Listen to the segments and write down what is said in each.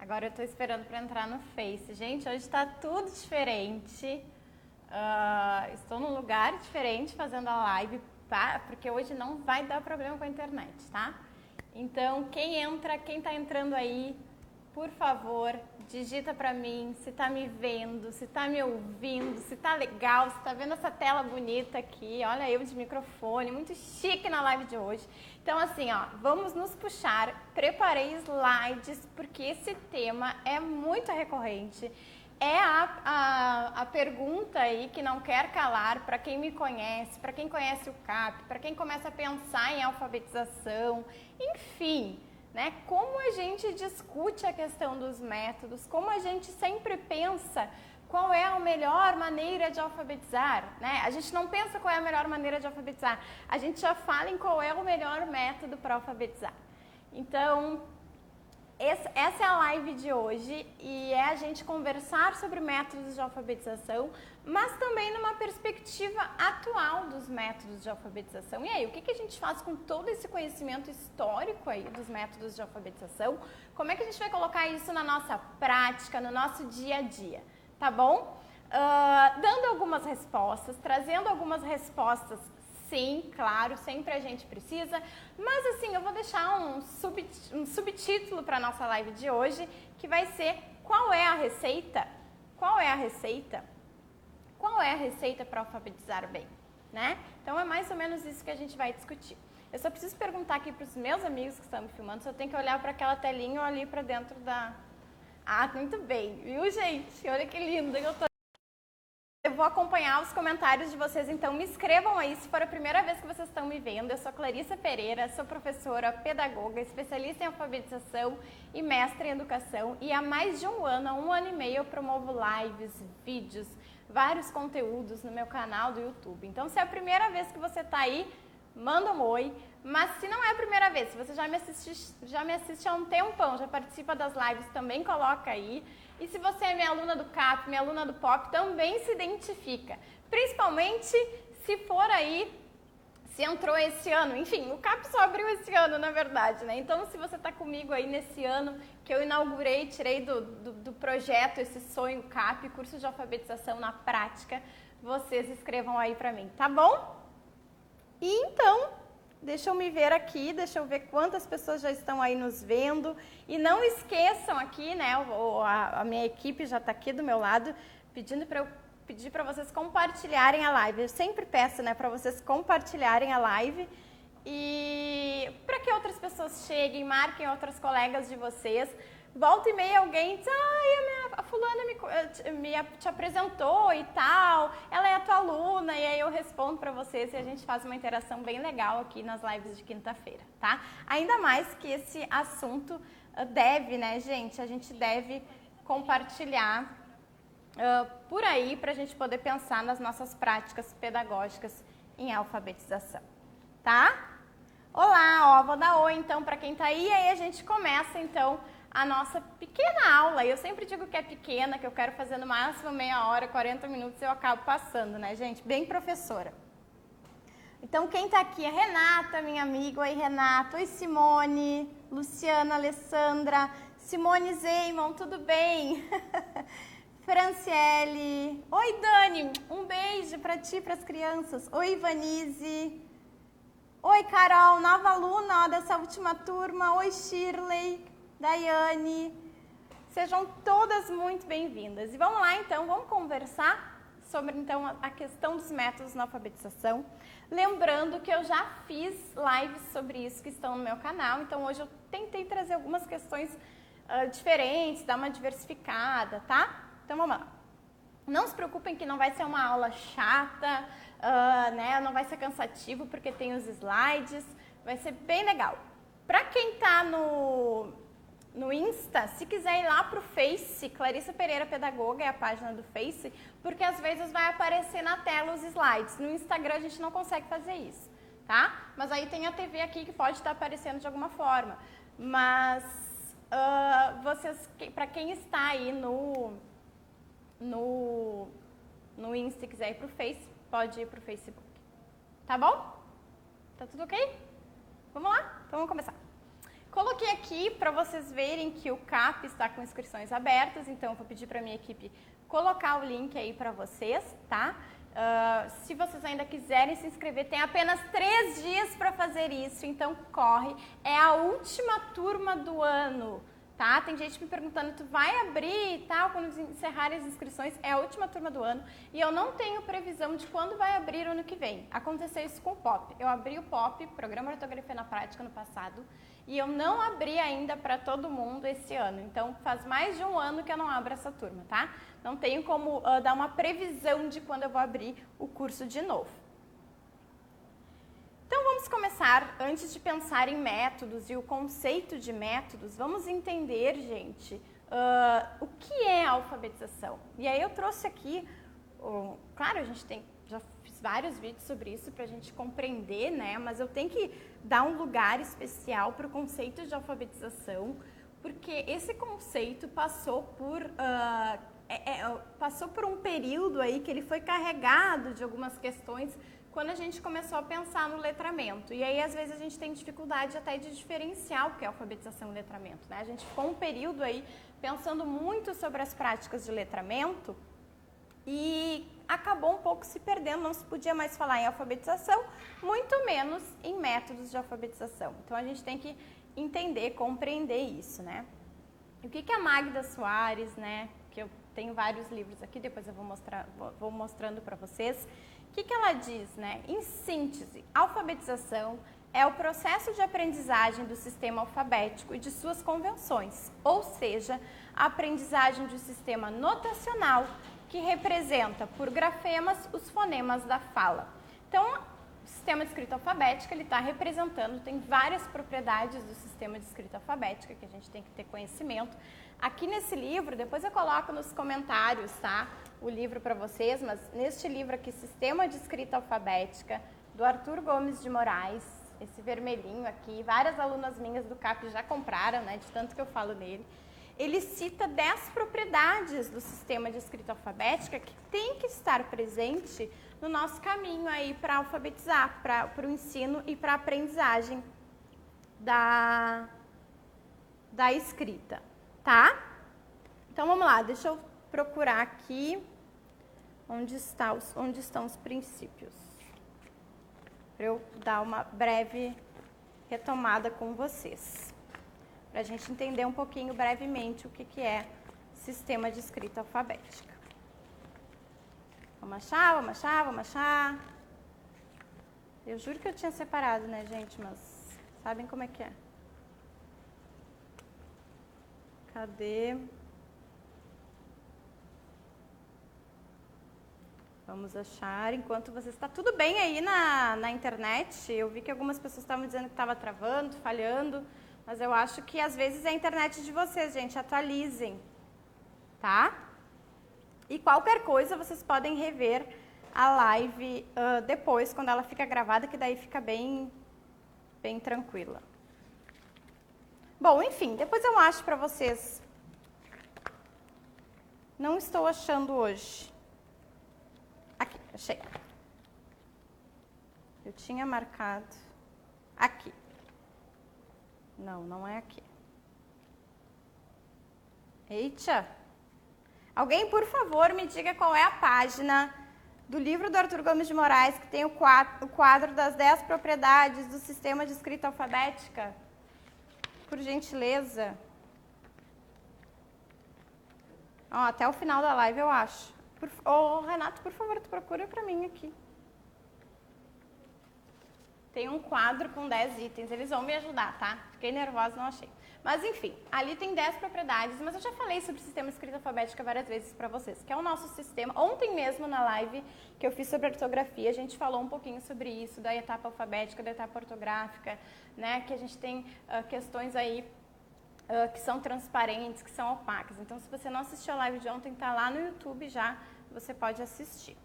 Agora eu tô esperando para entrar no Face. Gente, hoje tá tudo diferente. Estou num lugar diferente fazendo a live, tá? Porque hoje não vai dar problema com a internet, tá? Então, quem tá entrando aí, por favor, digita pra mim se tá me vendo, se tá me ouvindo, se tá legal, se tá vendo essa tela bonita aqui. Olha eu de microfone, muito chique na live de hoje. Então, assim, ó, vamos nos puxar. Preparei slides, porque esse tema é muito recorrente. É a pergunta aí que não quer calar para quem me conhece, para quem conhece o CAP, para quem começa a pensar em alfabetização, enfim, né? Como a gente discute a questão dos métodos, como a gente sempre pensa qual é a melhor maneira de alfabetizar, né? A gente não pensa qual é a melhor maneira de alfabetizar, a gente já fala em qual é o melhor método para alfabetizar. Então, essa é a live de hoje e é a gente conversar sobre métodos de alfabetização, mas também numa perspectiva atual dos métodos de alfabetização. E aí, o que a gente faz com todo esse conhecimento histórico aí dos métodos de alfabetização? Como é que a gente vai colocar isso na nossa prática, no nosso dia a dia, tá bom? Dando algumas respostas, trazendo algumas respostas. Sim, claro, sempre a gente precisa, mas assim, eu vou deixar um subtítulo para a nossa live de hoje, que vai ser qual é a receita? Qual é a receita? Qual é a receita para alfabetizar bem, né? Então é mais ou menos isso que a gente vai discutir. Eu só preciso perguntar aqui para os meus amigos que estão me filmando, se eu tenho que olhar para aquela telinha ou ali para dentro da... Ah, muito bem, viu, gente? Olha que lindo que eu tô... Eu vou acompanhar os comentários de vocês, então me escrevam aí se for a primeira vez que vocês estão me vendo. Eu sou Clarissa Pereira, sou professora, pedagoga, especialista em alfabetização e mestre em educação. E há mais de um ano e meio, eu promovo lives, vídeos, vários conteúdos no meu canal do YouTube. Então, se é a primeira vez que você está aí, manda um oi. Mas se não é a primeira vez, se você já me assiste há um tempão, já participa das lives, também coloca aí. E se você é minha aluna do CAP, minha aluna do POP, também se identifica. Principalmente se for aí, se entrou esse ano. Enfim, o CAP só abriu esse ano, na verdade, né? Então, se você está comigo aí nesse ano que eu inaugurei, tirei do projeto esse sonho CAP, curso de alfabetização na prática, vocês escrevam aí para mim, tá bom? E então... Deixa eu me ver aqui, deixa eu ver quantas pessoas já estão aí nos vendo. E não esqueçam aqui, né, a minha equipe já está aqui do meu lado, pedindo para eu pedir para vocês compartilharem a live. Eu sempre peço, né, para vocês compartilharem a live e para que outras pessoas cheguem, marquem outras colegas de vocês. Volta e meia alguém diz, a fulana te apresentou e tal, ela é a tua aluna, e aí eu respondo para vocês e a gente faz uma interação bem legal aqui nas lives de quinta-feira, tá? Ainda mais que esse assunto deve, né, gente, a gente deve compartilhar por aí para a gente poder pensar nas nossas práticas pedagógicas em alfabetização, tá? Olá, ó, vou dar oi então para quem tá aí, aí a gente começa então a nossa pequena aula. Eu sempre digo que é pequena, que eu quero fazer no máximo meia hora, 40 minutos, eu acabo passando, né, gente? Bem professora. Então, quem tá aqui é Renata, minha amiga. Oi, Renata. Oi, Simone, Luciana, Alessandra, Simone Zeimon, tudo bem? Franciele. Oi, Dani, um beijo pra ti e pras crianças. Oi, Ivanise. Oi, Carol, nova aluna ó, dessa última turma. Oi, Shirley. Daiane, sejam todas muito bem-vindas. E vamos lá, então, vamos conversar sobre então, a questão dos métodos na alfabetização. Lembrando que eu já fiz lives sobre isso que estão no meu canal, então hoje eu tentei trazer algumas questões diferentes, dar uma diversificada, tá? Então vamos lá. Não se preocupem que não vai ser uma aula chata, né? Não vai ser cansativo porque tem os slides, vai ser bem legal. Para quem tá no Insta, se quiser ir lá pro Face, Clarissa Pereira Pedagoga é a página do Face, porque às vezes vai aparecer na tela os slides. No Instagram a gente não consegue fazer isso, tá? Mas aí tem a TV aqui que pode estar aparecendo de alguma forma. Mas para quem está aí no Insta e quiser ir pro Face, pode ir pro Facebook. Tá bom? Tá tudo ok? Vamos lá? Então vamos começar. Coloquei aqui para vocês verem que o CAP está com inscrições abertas, então eu vou pedir para a minha equipe colocar o link aí para vocês, tá? Se vocês ainda quiserem se inscrever, tem apenas 3 dias para fazer isso, então corre. É a última turma do ano, tá? Tem gente me perguntando, tu vai abrir e tal, quando encerrarem as inscrições? É a última turma do ano e eu não tenho previsão de quando vai abrir o ano que vem. Aconteceu isso com o POP. Eu abri o POP, Programa Ortografia na Prática, no passado, e eu não abri ainda para todo mundo esse ano. Então, faz mais de um ano que eu não abro essa turma, tá? Não tenho como dar uma previsão de quando eu vou abrir o curso de novo. Então, vamos começar, antes de pensar em métodos e o conceito de métodos, vamos entender, gente, o que é alfabetização. E aí eu trouxe aqui, claro, a gente já fiz vários vídeos sobre isso para a gente compreender, né? Mas eu tenho que dar um lugar especial para o conceito de alfabetização, porque esse conceito passou por um período aí que ele foi carregado de algumas questões quando a gente começou a pensar no letramento. E aí, às vezes, a gente tem dificuldade até de diferenciar o que é alfabetização e letramento, né? A gente ficou um período aí pensando muito sobre as práticas de letramento e acabou um pouco se perdendo, não se podia mais falar em alfabetização, muito menos em métodos de alfabetização. Então, a gente tem que entender, compreender isso, né? E o que a Magda Soares, né, que eu tenho vários livros aqui, depois eu vou mostrando para vocês, o que ela diz, né? Em síntese, alfabetização é o processo de aprendizagem do sistema alfabético e de suas convenções, ou seja, a aprendizagem de um sistema notacional que representa por grafemas os fonemas da fala. Então, o sistema de escrita alfabética, ele está representando, tem várias propriedades do sistema de escrita alfabética que a gente tem que ter conhecimento. Aqui nesse livro, depois eu coloco nos comentários, tá? O livro para vocês, mas neste livro aqui, Sistema de Escrita Alfabética, do Arthur Gomes de Moraes, esse vermelhinho aqui, várias alunas minhas do CAP já compraram, né, de tanto que eu falo nele. Ele cita 10 propriedades do sistema de escrita alfabética que tem que estar presente no nosso caminho aí para alfabetizar, para o ensino e para a aprendizagem da escrita, tá? Então, vamos lá, deixa eu procurar aqui onde estão os princípios, para eu dar uma breve retomada com vocês, para a gente entender um pouquinho brevemente o que é sistema de escrita alfabética. Vamos achar, vamos achar, vamos achar. Eu juro que eu tinha separado, né, gente, mas sabem como é que é. Cadê? Vamos achar, enquanto vocês... Está tudo bem aí na internet? Eu vi que algumas pessoas estavam dizendo que estava travando, falhando, mas eu acho que às vezes é a internet de vocês, gente. Atualizem, tá? E qualquer coisa vocês podem rever a live depois, quando ela fica gravada, que daí fica bem tranquila. Bom, enfim, depois eu acho para vocês. Não estou achando hoje. Aqui, achei. Eu tinha marcado aqui. Não, não é aqui. Eita! Alguém, por favor, me diga qual é a página do livro do Arthur Gomes de Moraes que tem o quadro das 10 propriedades do sistema de escrita alfabética? Por gentileza. Até o final da live, eu acho. Renato, por favor, tu procura para mim aqui. Tem um quadro com 10 itens, eles vão me ajudar, tá? Fiquei nervosa, não achei. Mas, enfim, ali tem 10 propriedades, mas eu já falei sobre o sistema de escrita alfabética várias vezes para vocês, que é o nosso sistema. Ontem mesmo, na live que eu fiz sobre ortografia, a gente falou um pouquinho sobre isso, da etapa alfabética, da etapa ortográfica, né? Que a gente tem questões aí que são transparentes, que são opacas. Então, se você não assistiu a live de ontem, tá lá no YouTube já, você pode assistir.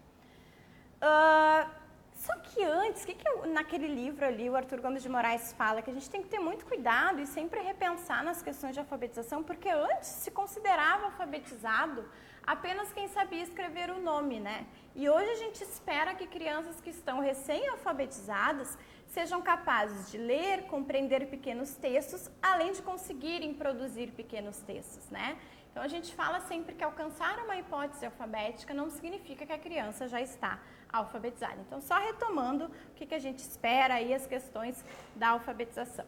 Só que antes, naquele livro ali, o Arthur Gomes de Moraes fala que a gente tem que ter muito cuidado e sempre repensar nas questões de alfabetização, porque antes se considerava alfabetizado apenas quem sabia escrever o nome, né? E hoje a gente espera que crianças que estão recém-alfabetizadas sejam capazes de ler, compreender pequenos textos, além de conseguirem produzir pequenos textos, né? Então, a gente fala sempre que alcançar uma hipótese alfabética não significa que a criança já está alfabetizada. Então, só retomando o que a gente espera aí, as questões da alfabetização.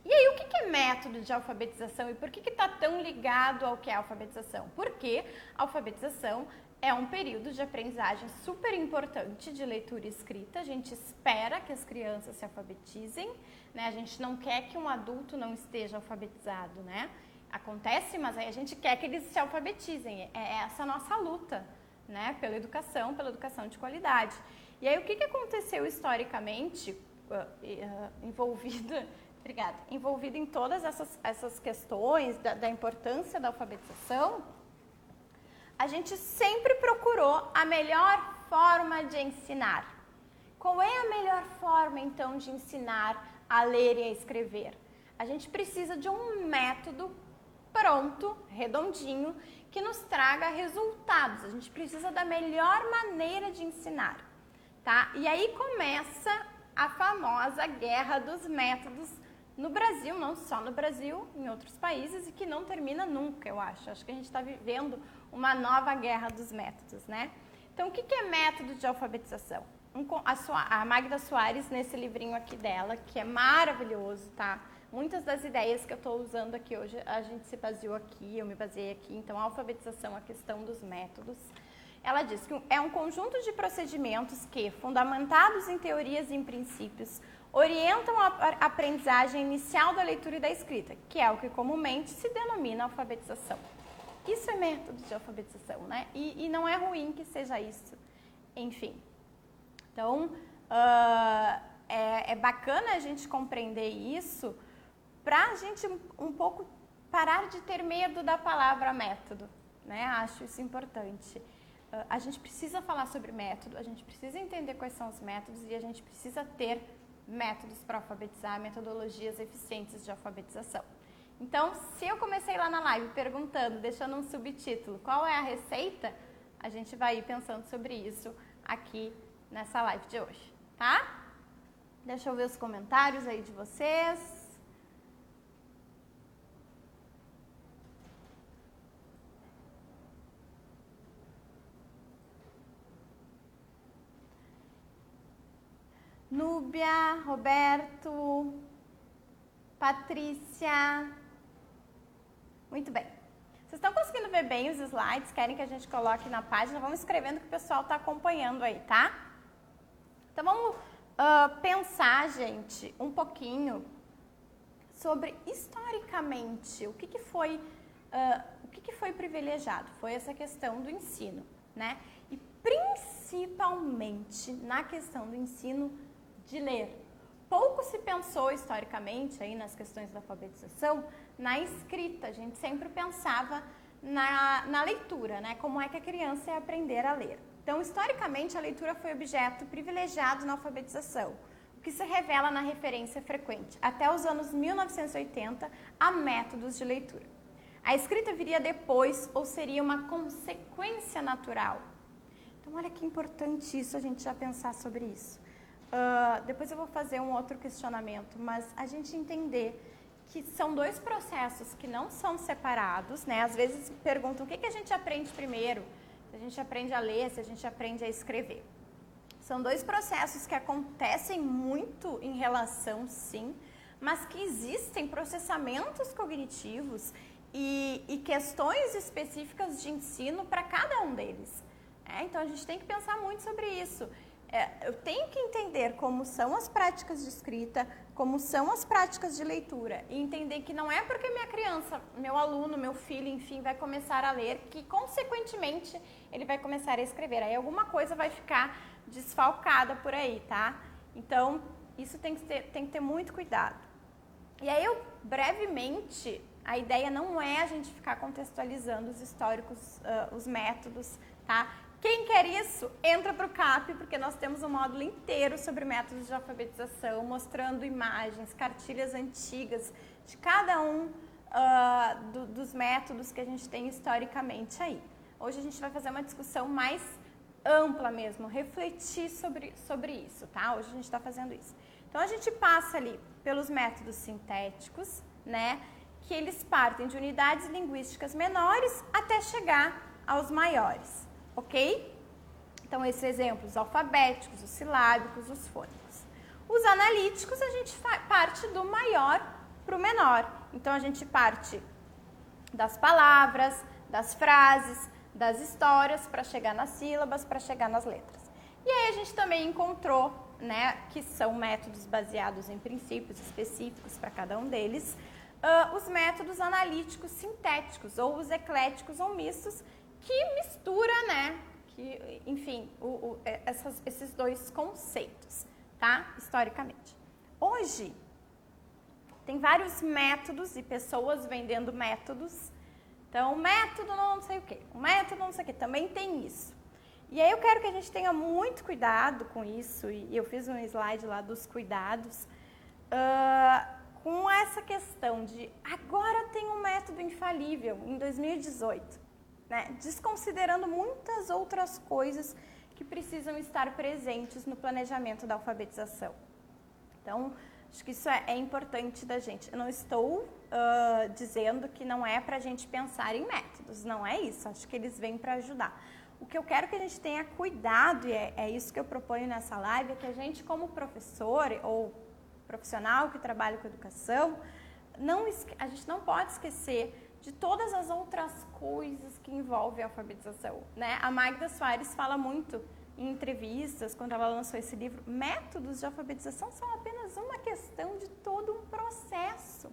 E aí, o que é método de alfabetização e por que está tão ligado ao que é alfabetização? Porque a alfabetização é um período de aprendizagem super importante de leitura e escrita. A gente espera que as crianças se alfabetizem, né? A gente não quer que um adulto não esteja alfabetizado, né? Acontece, mas aí a gente quer que eles se alfabetizem. É essa a nossa luta, né? Pela educação de qualidade. E aí, o que aconteceu historicamente envolvido em todas essas questões da importância da alfabetização? A gente sempre procurou a melhor forma de ensinar. Qual é a melhor forma, então, de ensinar a ler e a escrever? A gente precisa de um método pronto, redondinho, que nos traga resultados. A gente precisa da melhor maneira de ensinar, tá? E aí começa a famosa guerra dos métodos no Brasil, não só no Brasil, em outros países, e que não termina nunca, eu acho. Acho que a gente está vivendo uma nova guerra dos métodos, né? Então, o que é método de alfabetização? A Magda Soares, nesse livrinho aqui dela, que é maravilhoso, tá? Muitas das ideias que eu estou usando aqui hoje, a gente se baseou aqui, eu me baseei aqui. Então, a alfabetização, a questão dos métodos. Ela diz que é um conjunto de procedimentos que, fundamentados em teorias e em princípios, orientam a aprendizagem inicial da leitura e da escrita, que é o que comumente se denomina alfabetização. Isso é método de alfabetização, né? E não é ruim que seja isso. Enfim. Então, é bacana a gente compreender isso para a gente um pouco parar de ter medo da palavra método, né? Acho isso importante. A gente precisa falar sobre método, a gente precisa entender quais são os métodos e a gente precisa ter métodos para alfabetizar, metodologias eficientes de alfabetização. Então, se eu comecei lá na live perguntando, deixando um subtítulo, qual é a receita, a gente vai ir pensando sobre isso aqui nessa live de hoje, tá? Deixa eu ver os comentários aí de vocês. Núbia, Roberto, Patrícia. Muito bem. Vocês estão conseguindo ver bem os slides? Querem que a gente coloque na página? Vamos escrevendo que o pessoal está acompanhando aí, tá? Então, vamos pensar, gente, um pouquinho sobre, historicamente, o que foi privilegiado. Foi essa questão do ensino, né? E, principalmente, na questão do ensino de ler. Pouco se pensou historicamente aí nas questões da alfabetização na escrita. A gente sempre pensava na leitura, né? Como é que a criança ia aprender a ler. Então, historicamente, a leitura foi objeto privilegiado na alfabetização, o que se revela na referência frequente, até os anos 1980, a métodos de leitura. A escrita viria depois ou seria uma consequência natural? Então, olha que importante isso, a gente já pensar sobre isso. Depois eu vou fazer um outro questionamento, mas a gente entender que são dois processos que não são separados, né? Às vezes perguntam o que a gente aprende primeiro, se a gente aprende a ler, se a gente aprende a escrever. São dois processos que acontecem muito em relação, sim, mas que existem processamentos cognitivos e questões específicas de ensino para cada um deles. Então a gente tem que pensar muito sobre isso. Eu tenho que entender como são as práticas de escrita, como são as práticas de leitura e entender que não é porque minha criança, meu aluno, meu filho, enfim, vai começar a ler que, consequentemente, ele vai começar a escrever. Aí alguma coisa vai ficar desfalcada por aí, tá? Então, isso tem que ter muito cuidado. E aí, brevemente, a ideia não é a gente ficar contextualizando os históricos, os métodos, tá? Quem quer isso, entra para o CAP, porque nós temos um módulo inteiro sobre métodos de alfabetização, mostrando imagens, cartilhas antigas de cada um dos métodos que a gente tem historicamente aí. Hoje a gente vai fazer uma discussão mais ampla mesmo, refletir sobre isso, tá? Hoje a gente está fazendo isso. Então, a gente passa ali pelos métodos sintéticos, né? Que eles partem de unidades linguísticas menores até chegar aos maiores, ok? Então, esses exemplos alfabéticos, os silábicos, os fônicos. Os analíticos, a gente parte do maior para o menor. Então, a gente parte das palavras, das frases, das histórias, para chegar nas sílabas, para chegar nas letras. E aí, a gente também encontrou, né, que são métodos baseados em princípios específicos para cada um deles, os métodos analíticos sintéticos, ou os ecléticos ou mistos, que mistura, né, que, enfim, esses dois conceitos, tá, historicamente. Hoje, tem vários métodos e pessoas vendendo métodos. Então, método não sei o quê, método não sei o quê, também tem isso. E aí eu quero que a gente tenha muito cuidado com isso, e eu fiz um slide lá dos cuidados, com essa questão de agora tem um método infalível em 2018, né? Desconsiderando muitas outras coisas que precisam estar presentes no planejamento da alfabetização. Então, acho que isso é importante da gente. Eu não estou dizendo que não é para a gente pensar em métodos, não é isso, acho que eles vêm para ajudar. O que eu quero que a gente tenha cuidado, e é isso que eu proponho nessa live, é que a gente, como professor ou profissional que trabalha com educação, a gente não pode esquecer de todas as outras coisas que envolvem a alfabetização, né? A Magda Soares fala muito em entrevistas, quando ela lançou esse livro, métodos de alfabetização são apenas uma questão de todo um processo.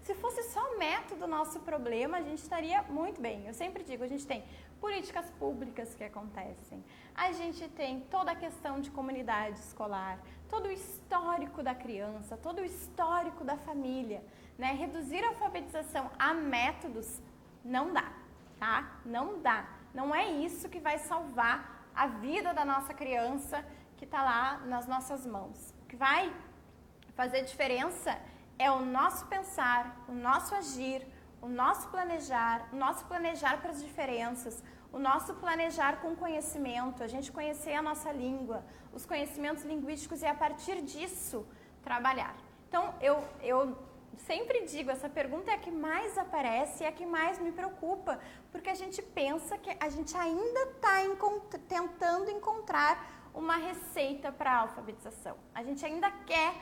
Se fosse só método o nosso problema, a gente estaria muito bem. Eu sempre digo, a gente tem políticas públicas que acontecem, a gente tem toda a questão de comunidade escolar, todo o histórico da criança, todo o histórico da família, né? Reduzir a alfabetização a métodos não dá, tá? Não dá. Não é isso que vai salvar a vida da nossa criança que está lá nas nossas mãos. O que vai fazer diferença é o nosso pensar, o nosso agir, o nosso planejar para as diferenças, o nosso planejar com conhecimento, a gente conhecer a nossa língua, os conhecimentos linguísticos e a partir disso trabalhar. Então, eu sempre digo, essa pergunta é a que mais aparece e é a que mais me preocupa, porque a gente pensa que a gente ainda está tentando encontrar uma receita para a alfabetização. A gente ainda quer,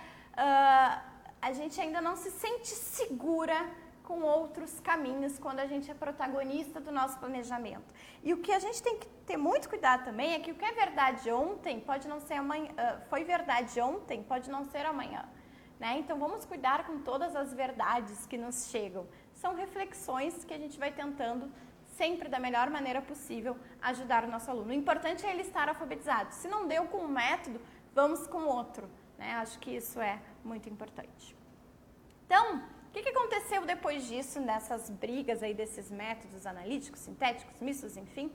a gente ainda não se sente segura com outros caminhos quando a gente é protagonista do nosso planejamento. E o que a gente tem que ter muito cuidado também é que o que é verdade ontem pode não ser amanhã, foi verdade ontem, pode não ser amanhã. Né? Então, vamos cuidar com todas as verdades que nos chegam. São reflexões que a gente vai tentando, sempre da melhor maneira possível, ajudar o nosso aluno. O importante é ele estar alfabetizado. Se não deu com um método, vamos com outro. Né? Acho que isso é muito importante. Então, o que aconteceu depois disso, nessas brigas aí desses métodos analíticos, sintéticos, mistos, enfim?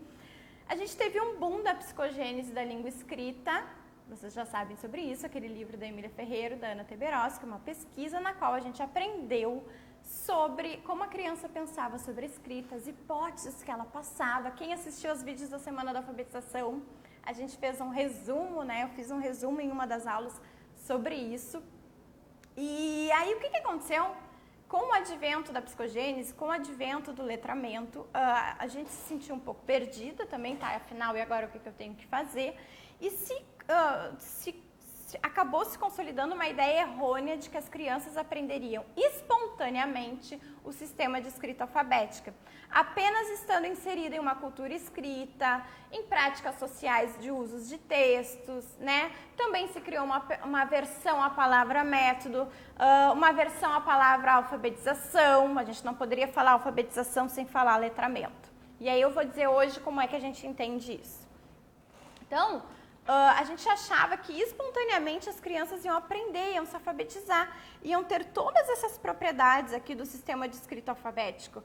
A gente teve um boom da psicogênese da língua escrita. Vocês já sabem sobre isso, aquele livro da Emília Ferreiro, da Ana Teberos, que é uma pesquisa na qual a gente aprendeu sobre como a criança pensava sobre a escrita, as hipóteses que ela passava. Quem assistiu aos vídeos da Semana da Alfabetização, a gente fez um resumo, né? Eu fiz um resumo em uma das aulas sobre isso. E aí, o que aconteceu? Com o advento da psicogênese, com o advento do letramento, a gente se sentiu um pouco perdida também, tá? Afinal, e agora o que eu tenho que fazer? E acabou se consolidando uma ideia errônea de que as crianças aprenderiam espontaneamente o sistema de escrita alfabética, apenas estando inserida em uma cultura escrita, em práticas sociais de usos de textos, né? Também se criou uma versão à palavra método, uma versão à palavra alfabetização. A gente não poderia falar alfabetização sem falar letramento. E aí eu vou dizer hoje como é que a gente entende isso. Então, a gente achava que espontaneamente as crianças iam aprender, iam se alfabetizar, iam ter todas essas propriedades aqui do sistema de escrita alfabético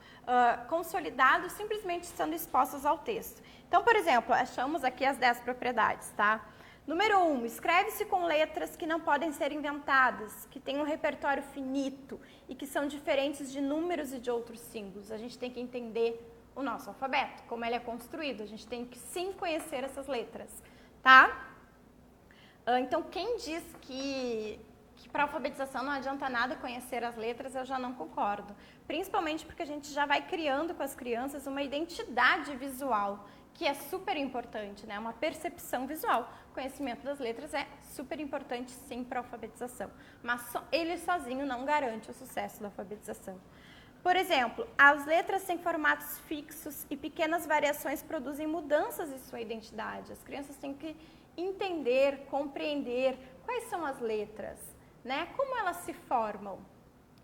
consolidados, simplesmente estando expostos ao texto. Então, por exemplo, achamos aqui as 10 propriedades, tá? Número 1, escreve-se com letras que não podem ser inventadas, que têm um repertório finito e que são diferentes de números e de outros símbolos. A gente tem que entender o nosso alfabeto, como ele é construído. A gente tem que sim conhecer essas letras, tá? Então, quem diz que para alfabetização não adianta nada conhecer as letras, eu já não concordo. Principalmente porque a gente já vai criando com as crianças uma identidade visual, que é super importante, né? Uma percepção visual. O conhecimento das letras é super importante, sim, para a alfabetização. Mas ele sozinho não garante o sucesso da alfabetização. Por exemplo, as letras têm formatos fixos e pequenas variações produzem mudanças em sua identidade. As crianças têm que entender, compreender quais são as letras, né? Como elas se formam.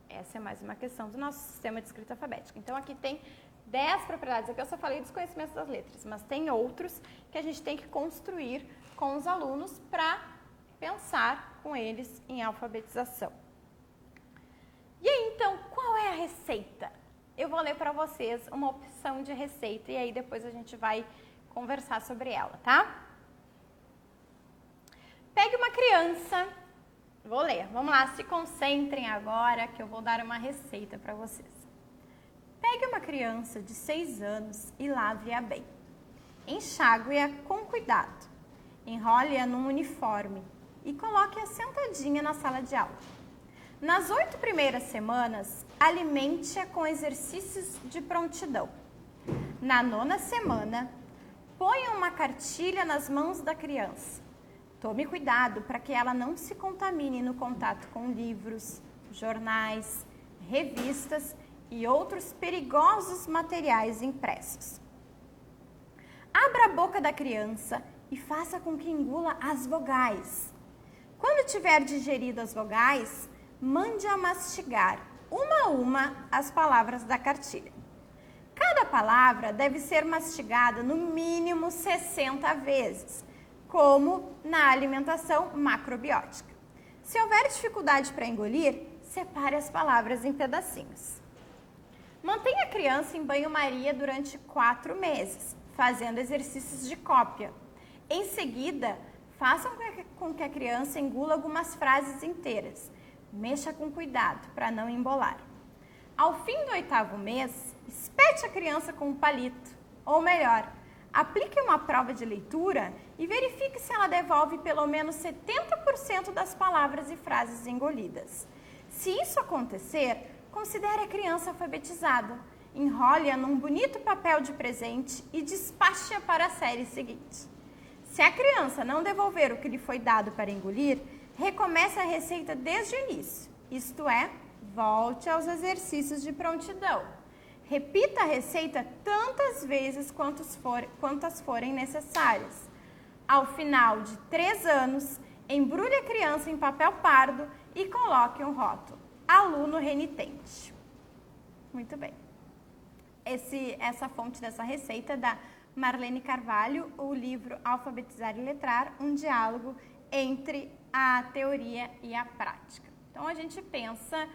Essa é mais uma questão do nosso sistema de escrita alfabética. Então, aqui tem 10 propriedades. Aqui eu só falei dos conhecimentos das letras, mas tem outros que a gente tem que construir com os alunos para pensar com eles em alfabetização. E aí, então, qual é a receita? Eu vou ler para vocês uma opção de receita e aí depois a gente vai conversar sobre ela, tá? Pegue uma criança, vou ler, vamos lá, se concentrem agora que eu vou dar uma receita para vocês. Pegue uma criança de 6 anos e lave-a bem. Enxague-a com cuidado. Enrole-a num uniforme e coloque-a sentadinha na sala de aula. Nas 8 primeiras semanas, alimente-a com exercícios de prontidão. Na 9ª semana, ponha uma cartilha nas mãos da criança. Tome cuidado para que ela não se contamine no contato com livros, jornais, revistas e outros perigosos materiais impressos. Abra a boca da criança e faça com que engula as vogais. Quando tiver digerido as vogais, mande-a mastigar, uma a uma, as palavras da cartilha. Cada palavra deve ser mastigada no mínimo 60 vezes, como na alimentação macrobiótica. Se houver dificuldade para engolir, separe as palavras em pedacinhos. Mantenha a criança em banho-maria durante 4 meses, fazendo exercícios de cópia. Em seguida, façam com que a criança engula algumas frases inteiras. Mexa com cuidado para não embolar. Ao fim do 8º mês, espete a criança com um palito, ou melhor, aplique uma prova de leitura e verifique se ela devolve pelo menos 70% das palavras e frases engolidas. Se isso acontecer, considere a criança alfabetizada. Enrole-a num bonito papel de presente e despache-a para a série seguinte. Se a criança não devolver o que lhe foi dado para engolir, recomece a receita desde o início, isto é, volte aos exercícios de prontidão. Repita a receita tantas vezes quantas forem necessárias. Ao final de 3 anos, embrulhe a criança em papel pardo e coloque um rótulo. Aluno renitente. Muito bem. Essa fonte dessa receita é da Marlene Carvalho, o livro Alfabetizar e Letrar, um diálogo entre a teoria e a prática. Então, a gente pensa,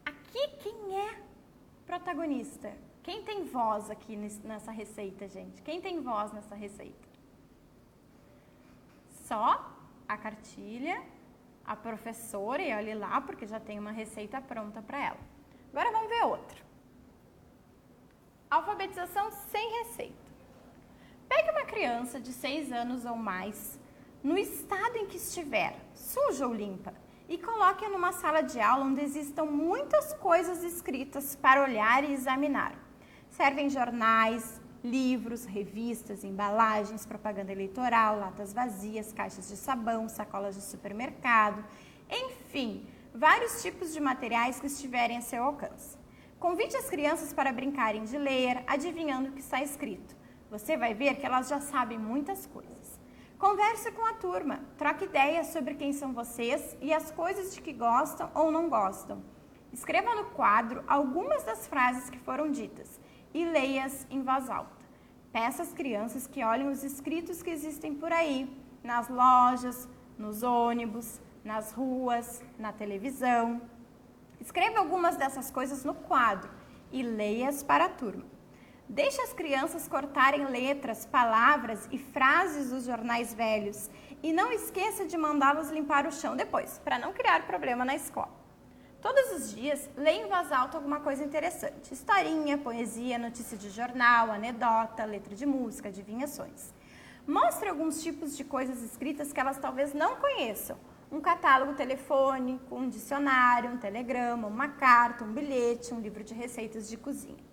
aqui quem é protagonista? Quem tem voz aqui nessa receita, gente? Quem tem voz nessa receita? Só a cartilha, a professora, e olhe lá, porque já tem uma receita pronta para ela. Agora vamos ver outra. Alfabetização sem receita. Pegue uma criança de 6 anos ou mais, no estado em que estiver, suja ou limpa, e coloque-a numa sala de aula onde existam muitas coisas escritas para olhar e examinar. Servem jornais, livros, revistas, embalagens, propaganda eleitoral, latas vazias, caixas de sabão, sacolas de supermercado, enfim, vários tipos de materiais que estiverem a seu alcance. Convide as crianças para brincarem de ler, adivinhando o que está escrito. Você vai ver que elas já sabem muitas coisas. Converse com a turma, troque ideias sobre quem são vocês e as coisas de que gostam ou não gostam. Escreva no quadro algumas das frases que foram ditas e leia-as em voz alta. Peça às crianças que olhem os escritos que existem por aí, nas lojas, nos ônibus, nas ruas, na televisão. Escreva algumas dessas coisas no quadro e leia-as para a turma. Deixe as crianças cortarem letras, palavras e frases dos jornais velhos e não esqueça de mandá-los limpar o chão depois, para não criar problema na escola. Todos os dias, leia em voz alta alguma coisa interessante. Historinha, poesia, notícia de jornal, anedota, letra de música, adivinhações. Mostre alguns tipos de coisas escritas que elas talvez não conheçam. Um catálogo telefônico, um dicionário, um telegrama, uma carta, um bilhete, um livro de receitas de cozinha.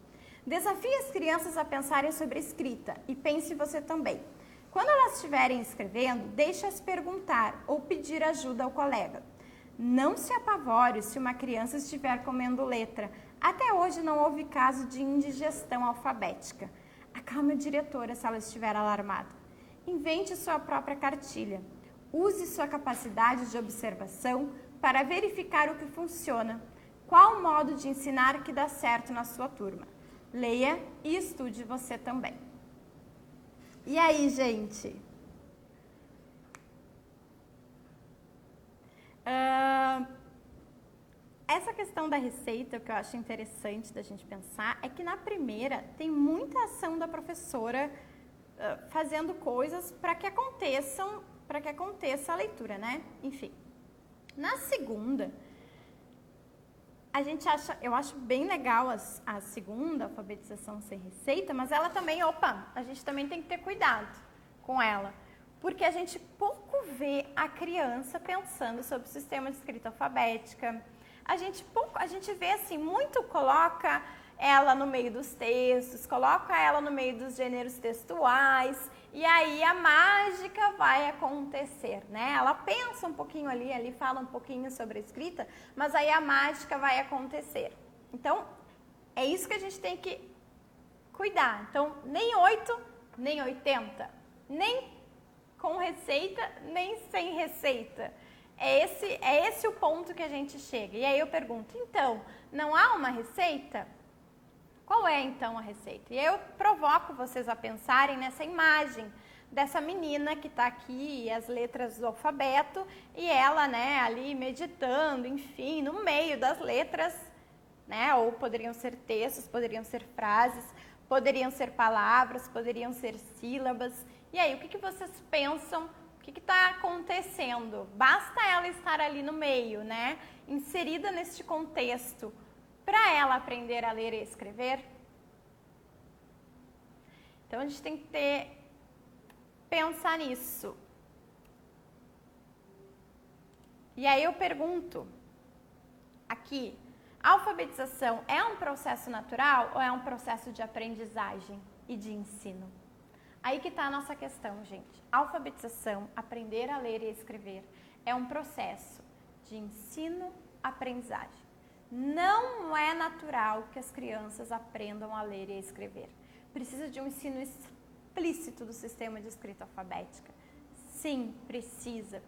Desafie as crianças a pensarem sobre a escrita e pense você também. Quando elas estiverem escrevendo, deixe-as perguntar ou pedir ajuda ao colega. Não se apavore se uma criança estiver comendo letra. Até hoje não houve caso de indigestão alfabética. Acalme a diretora se ela estiver alarmada. Invente sua própria cartilha. Use sua capacidade de observação para verificar o que funciona. Qual o modo de ensinar que dá certo na sua turma? Leia e estude você também. E aí, gente? Essa questão da receita, o que eu acho interessante da gente pensar é que na primeira tem muita ação da professora fazendo coisas para que aconteça a leitura, né? Enfim. Na segunda, eu acho bem legal a segunda, alfabetização sem receita, mas ela também, a gente também tem que ter cuidado com ela. Porque a gente pouco vê a criança pensando sobre o sistema de escrita alfabética. A gente vê assim, muito coloca ela no meio dos textos, coloca ela no meio dos gêneros textuais, e aí a mágica vai acontecer, né? Ela pensa um pouquinho ali fala um pouquinho sobre a escrita, mas aí a mágica vai acontecer. Então, é isso que a gente tem que cuidar. Então, nem 8, nem 80, nem com receita, nem sem receita. É esse o ponto que a gente chega. E aí eu pergunto, então, não há uma receita? Qual é, então, a receita? E aí eu provoco vocês a pensarem nessa imagem dessa menina que está aqui, as letras do alfabeto, e ela, né, ali meditando, enfim, no meio das letras, né, ou poderiam ser textos, poderiam ser frases, poderiam ser palavras, poderiam ser sílabas. E aí, o que vocês pensam? O que está acontecendo? Basta ela estar ali no meio, né, inserida neste contexto, para ela aprender a ler e escrever? Então, a gente tem que pensar nisso. E aí eu pergunto aqui, a alfabetização é um processo natural ou é um processo de aprendizagem e de ensino? Aí que está a nossa questão, gente. A alfabetização, aprender a ler e escrever, é um processo de ensino-aprendizagem. Não é natural que as crianças aprendam a ler e a escrever. Precisa de um ensino explícito do sistema de escrita alfabética. Sim, precisa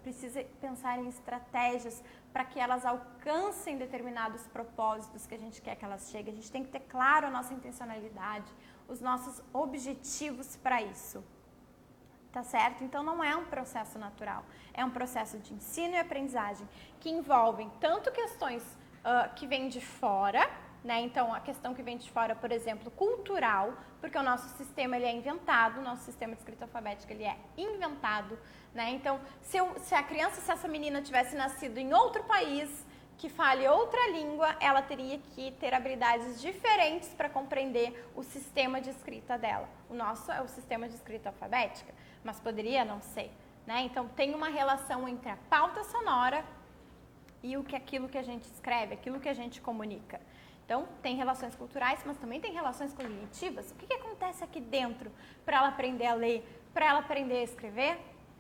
pensar em estratégias para que elas alcancem determinados propósitos que a gente quer que elas cheguem. A gente tem que ter claro a nossa intencionalidade, os nossos objetivos para isso. Tá certo? Então não é um processo natural, é um processo de ensino e aprendizagem que envolvem tanto questões que vêm de fora, né? Então a questão que vem de fora, por exemplo, cultural, porque o nosso sistema ele é inventado, o nosso sistema de escrita alfabética ele é inventado, né? Então se essa menina tivesse nascido em outro país, que fale outra língua, ela teria que ter habilidades diferentes para compreender o sistema de escrita dela. O nosso é o sistema de escrita alfabética, mas poderia não ser, né? Então tem uma relação entre a pauta sonora e aquilo que a gente escreve, aquilo que a gente comunica. Então, tem relações culturais, mas também tem relações cognitivas. O que acontece aqui dentro para ela aprender a ler, para ela aprender a escrever?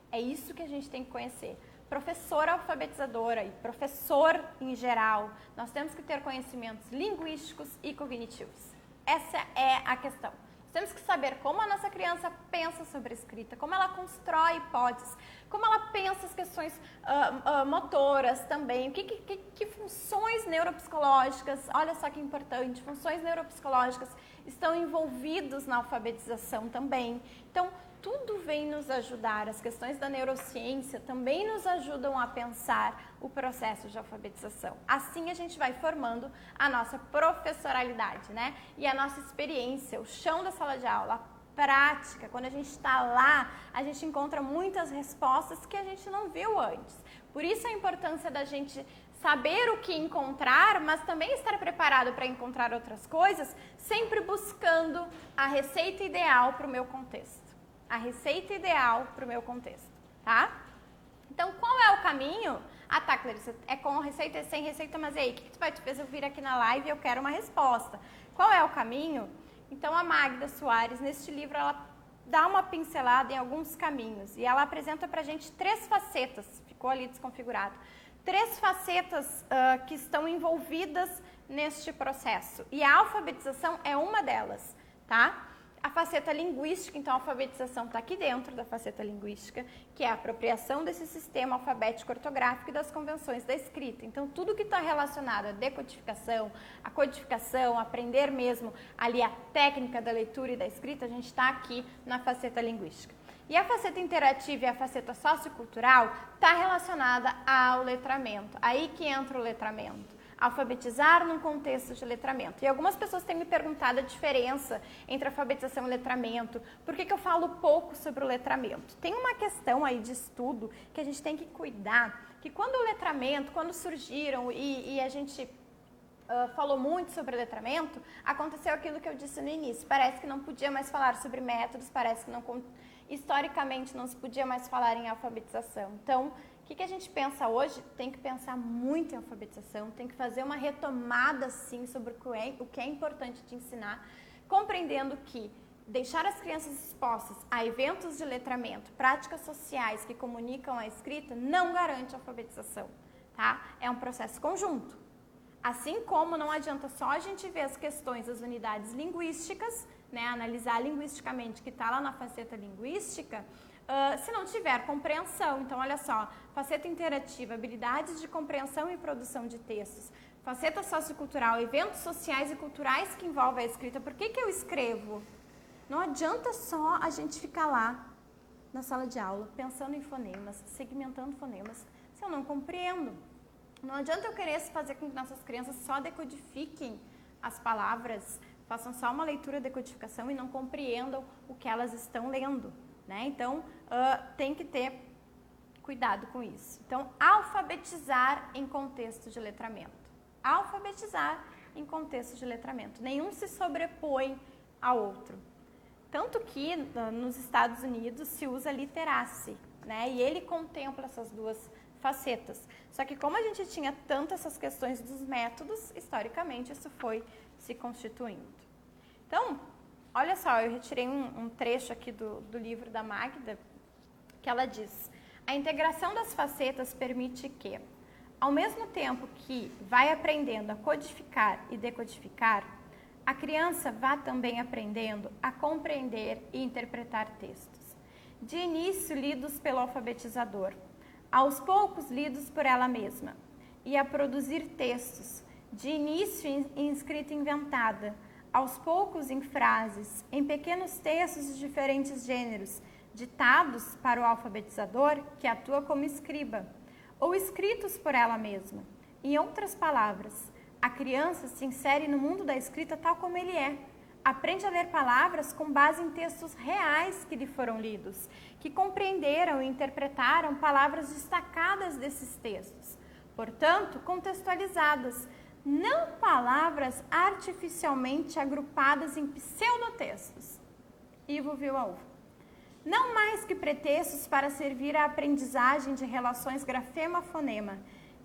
É isso que a gente tem que conhecer. Professora alfabetizadora e professor em geral, nós temos que ter conhecimentos linguísticos e cognitivos. Essa é a questão. Temos que saber como a nossa criança pensa sobre a escrita, como ela constrói hipóteses, como ela pensa as questões motoras também, que funções neuropsicológicas, olha só que importante, funções neuropsicológicas estão envolvidos na alfabetização também. Então, tudo vem nos ajudar, as questões da neurociência também nos ajudam a pensar o processo de alfabetização. Assim a gente vai formando a nossa professoralidade, né? E a nossa experiência, o chão da sala de aula, a prática. Quando a gente está lá, a gente encontra muitas respostas que a gente não viu antes. Por isso a importância da gente saber o que encontrar, mas também estar preparado para encontrar outras coisas, sempre buscando a receita ideal para o meu contexto. A receita ideal para o meu contexto, tá? Então, qual é o caminho? Ah, tá, Clarissa, é com receita, é sem receita, mas e aí, o que tu vai? Tu fez eu vir aqui na live e eu quero uma resposta. Qual é o caminho? Então, a Magda Soares, neste livro, ela dá uma pincelada em alguns caminhos e ela apresenta pra gente 3 facetas, ficou ali desconfigurado, 3 facetas que estão envolvidas neste processo. E a alfabetização é uma delas, tá? A faceta linguística, então a alfabetização está aqui dentro da faceta linguística, que é a apropriação desse sistema alfabético ortográfico e das convenções da escrita. Então, tudo que está relacionado à decodificação, à codificação, aprender mesmo ali a técnica da leitura e da escrita, a gente está aqui na faceta linguística. E a faceta interativa e a faceta sociocultural está relacionada ao letramento. Aí que entra o letramento. Alfabetizar num contexto de letramento. E algumas pessoas têm me perguntado a diferença entre alfabetização e letramento. Por que eu falo pouco sobre o letramento? Tem uma questão aí de estudo que a gente tem que cuidar, que quando o letramento, quando surgiram e a gente falou muito sobre letramento, aconteceu aquilo que eu disse no início. Parece que não podia mais falar sobre métodos, parece que não, historicamente não se podia mais falar em alfabetização. Então, o que a gente pensa hoje? Tem que pensar muito em alfabetização, tem que fazer uma retomada, sim, sobre o que é importante de ensinar, compreendendo que deixar as crianças expostas a eventos de letramento, práticas sociais que comunicam a escrita, não garante a alfabetização, tá? É um processo conjunto. Assim como não adianta só a gente ver as questões das unidades linguísticas, né, analisar linguisticamente o que está lá na faceta linguística, se não tiver compreensão. Então, olha só, faceta interativa, habilidades de compreensão e produção de textos, faceta sociocultural, eventos sociais e culturais que envolvem a escrita. Por que eu escrevo? Não adianta só a gente ficar lá na sala de aula, pensando em fonemas, segmentando fonemas, se eu não compreendo. Não adianta eu querer fazer com que nossas crianças só decodifiquem as palavras, façam só uma leitura de decodificação e não compreendam o que elas estão lendo. Né? Então, tem que ter cuidado com isso. Então, alfabetizar em contexto de letramento. Alfabetizar em contexto de letramento. Nenhum se sobrepõe ao outro. Tanto que nos Estados Unidos se usa literacy, né? E ele contempla essas 2 facetas. Só que como a gente tinha tanto essas questões dos métodos, historicamente isso foi se constituindo. Então, olha só, eu retirei um trecho aqui do livro da Magda, que ela diz: a integração das facetas permite que, ao mesmo tempo que vai aprendendo a codificar e decodificar, a criança vá também aprendendo a compreender e interpretar textos. De início lidos pelo alfabetizador, aos poucos lidos por ela mesma, e a produzir textos, de início em escrita inventada, aos poucos em frases, em pequenos textos de diferentes gêneros, ditados para o alfabetizador, que atua como escriba, ou escritos por ela mesma. Em outras palavras, a criança se insere no mundo da escrita tal como ele é. Aprende a ler palavras com base em textos reais que lhe foram lidos, que compreenderam e interpretaram palavras destacadas desses textos, portanto, contextualizadas, não palavras artificialmente agrupadas em pseudotextos. Ivo viu a uva. Não mais que pretextos para servir à aprendizagem de relações grafema-fonema,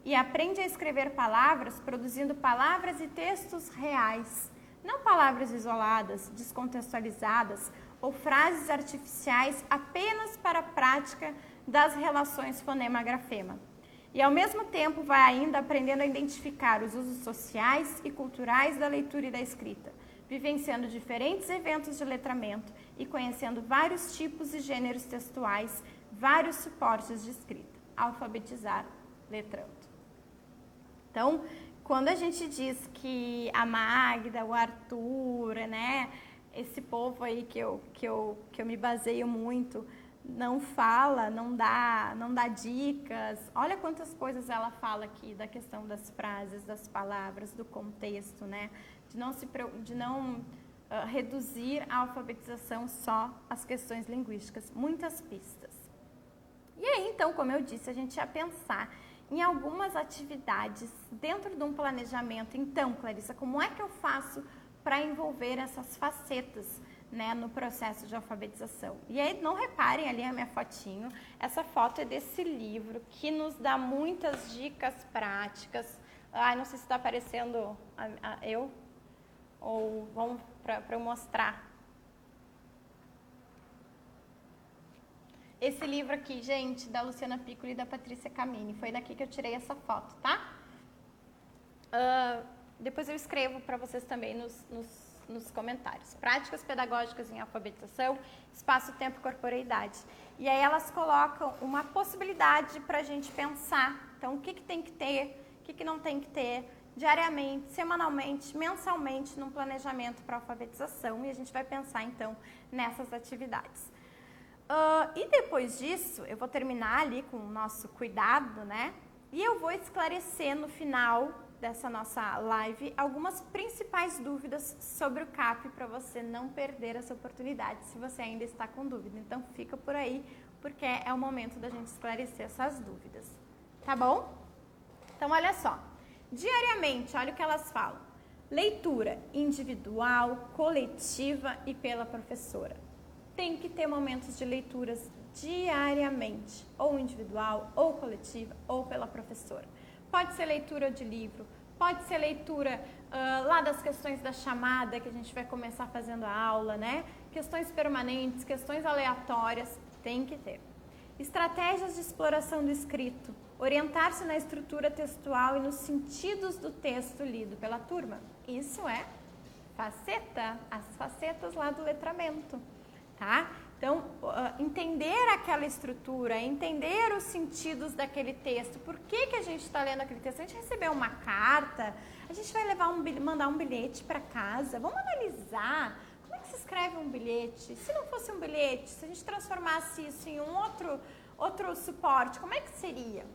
e aprende a escrever palavras produzindo palavras e textos reais, não palavras isoladas, descontextualizadas ou frases artificiais apenas para a prática das relações fonema-grafema. E, ao mesmo tempo, vai ainda aprendendo a identificar os usos sociais e culturais da leitura e da escrita, vivenciando diferentes eventos de letramento e conhecendo vários tipos e gêneros textuais, vários suportes de escrita. Alfabetizar letrando. Então, quando a gente diz que a Magda, o Arthur, né, esse povo aí que eu me baseio muito, não fala, não dá dicas. Olha quantas coisas ela fala aqui da questão das frases, das palavras, do contexto, né? De não reduzir a alfabetização só às questões linguísticas. Muitas pistas. E aí, então, como eu disse, a gente ia pensar em algumas atividades dentro de um planejamento. Então, Clarissa, como é que eu faço para envolver essas facetas, né, no processo de alfabetização? E aí, não reparem ali a minha fotinho, essa foto é desse livro que nos dá muitas dicas práticas. Ai, não sei se está aparecendo eu, ou vamos para eu mostrar. Esse livro aqui, gente, da Luciana Piccoli e da Patrícia Camini, foi daqui que eu tirei essa foto, tá? Depois eu escrevo para vocês também nos comentários. Práticas pedagógicas em alfabetização, espaço, tempo, corporeidade. E aí elas colocam uma possibilidade para a gente pensar. Então, o que tem que ter, o que não tem que ter, diariamente, semanalmente, mensalmente, num planejamento para alfabetização. E a gente vai pensar, então, nessas atividades. E depois disso, eu vou terminar ali com o nosso cuidado, né? E eu vou esclarecer no final dessa nossa live algumas principais dúvidas sobre o CAP para você não perder essa oportunidade se você ainda está com dúvida. Então fica por aí, porque é o momento da gente esclarecer essas dúvidas. Tá bom? Então olha só, diariamente, olha o que elas falam. Leitura individual, coletiva e pela professora. Tem que ter momentos de leituras diariamente, ou individual, ou coletiva, ou pela professora. Pode ser leitura de livro, pode ser leitura lá das questões da chamada, que a gente vai começar fazendo a aula, né? Questões permanentes, questões aleatórias, tem que ter. Estratégias de exploração do escrito, orientar-se na estrutura textual e nos sentidos do texto lido pela turma. Isso é faceta, as facetas lá do letramento. Tá? Então, entender aquela estrutura, entender os sentidos daquele texto. Por que a gente está lendo aquele texto? A gente recebeu uma carta, a gente vai mandar um bilhete para casa. Vamos analisar como é que se escreve um bilhete. Se não fosse um bilhete, se a gente transformasse isso em um outro suporte, como é que seria?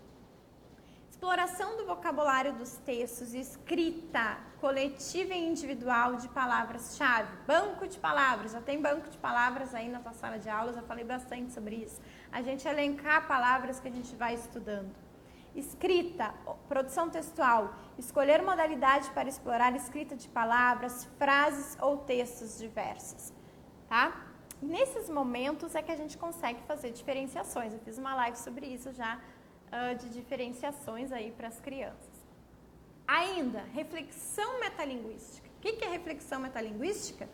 Exploração do vocabulário dos textos, escrita coletiva e individual de palavras-chave, banco de palavras, já tem banco de palavras aí na tua sala de aula, já falei bastante sobre isso. A gente elencar palavras que a gente vai estudando. Escrita, produção textual, escolher modalidade para explorar escrita de palavras, frases ou textos diversos, tá? Nesses momentos é que a gente consegue fazer diferenciações. Eu fiz uma live sobre isso já, de diferenciações aí para as crianças. Ainda, reflexão metalinguística. O que é reflexão metalinguística?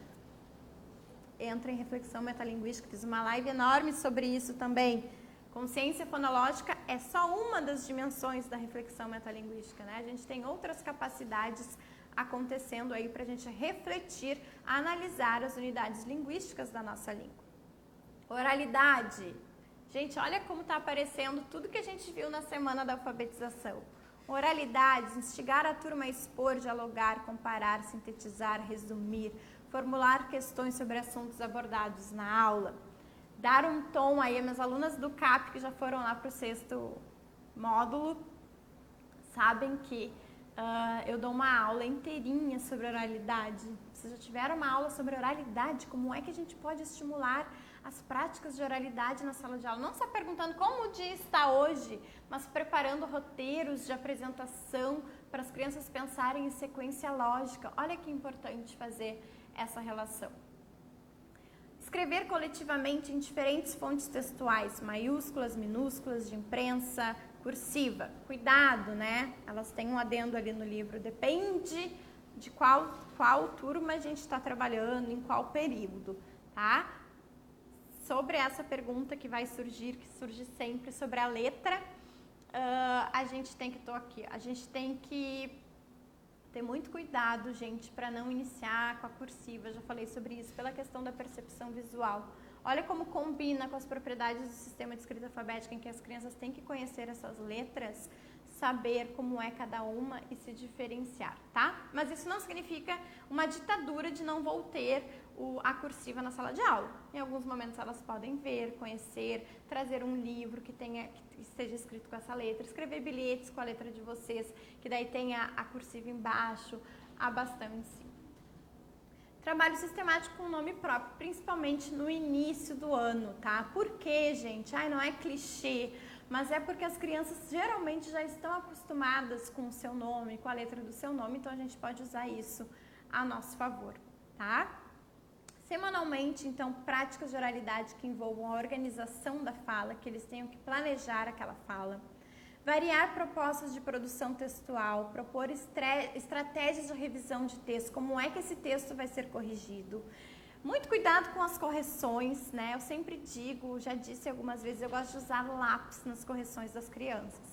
Entra em reflexão metalinguística, fiz uma live enorme sobre isso também. Consciência fonológica é só uma das dimensões da reflexão metalinguística, né? A gente tem outras capacidades acontecendo aí para a gente refletir, analisar as unidades linguísticas da nossa língua. Oralidade. Gente, olha como está aparecendo tudo que a gente viu na semana da alfabetização. Oralidade, instigar a turma a expor, dialogar, comparar, sintetizar, resumir, formular questões sobre assuntos abordados na aula. Dar um tom aí, minhas alunas do CAP que já foram lá para o 6º módulo, sabem que eu dou uma aula inteirinha sobre oralidade. Vocês já tiveram uma aula sobre oralidade? Como é que a gente pode estimular as práticas de oralidade na sala de aula? Não só perguntando como o dia está hoje, mas preparando roteiros de apresentação para as crianças pensarem em sequência lógica. Olha que importante fazer essa relação. Escrever coletivamente em diferentes fontes textuais, maiúsculas, minúsculas, de imprensa, cursiva. Cuidado, né? Elas têm um adendo ali no livro. Depende de qual turma a gente está trabalhando, em qual período, tá? Sobre essa pergunta que vai surgir, que surge sempre sobre a letra, a gente tem que ter muito cuidado, gente, para não iniciar com a cursiva. Já falei sobre isso, pela questão da percepção visual. Olha como combina com as propriedades do sistema de escrita alfabética, em que as crianças têm que conhecer essas letras, saber como é cada uma e se diferenciar, tá? Mas isso não significa uma ditadura de não vou ter a cursiva na sala de aula. Em alguns momentos elas podem ver, conhecer, trazer um livro que esteja escrito com essa letra, escrever bilhetes com a letra de vocês, que daí tenha a cursiva embaixo, há bastante sim. Trabalho sistemático com nome próprio, principalmente no início do ano, tá? Por quê, gente? Não é clichê. mas é porque as crianças geralmente já estão acostumadas com o seu nome, com a letra do seu nome, então a gente pode usar isso a nosso favor, tá? Semanalmente, então, práticas de oralidade que envolvam a organização da fala, que eles tenham que planejar aquela fala. Variar propostas de produção textual, propor estratégias de revisão de texto, como é que esse texto vai ser corrigido. Muito cuidado com as correções, né? Eu sempre digo, já disse algumas vezes, eu gosto de usar lápis nas correções das crianças.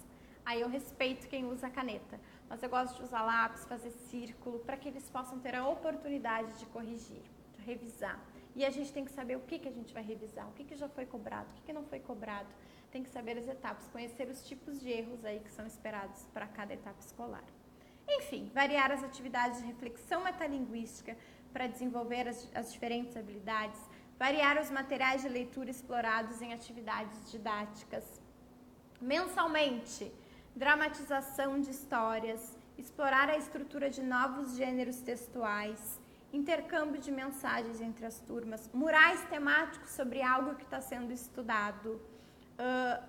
Aí eu respeito quem usa caneta, mas eu gosto de usar lápis, fazer círculo, para que eles possam ter a oportunidade de corrigir, de revisar. E a gente tem que saber o que a gente vai revisar, o que já foi cobrado, o que não foi cobrado. Tem que saber as etapas, conhecer os tipos de erros aí que são esperados para cada etapa escolar. Enfim, variar as atividades de reflexão metalinguística para desenvolver as diferentes habilidades, variar os materiais de leitura explorados em atividades didáticas. Mensalmente, dramatização de histórias, explorar a estrutura de novos gêneros textuais, intercâmbio de mensagens entre as turmas, murais temáticos sobre algo que está sendo estudado,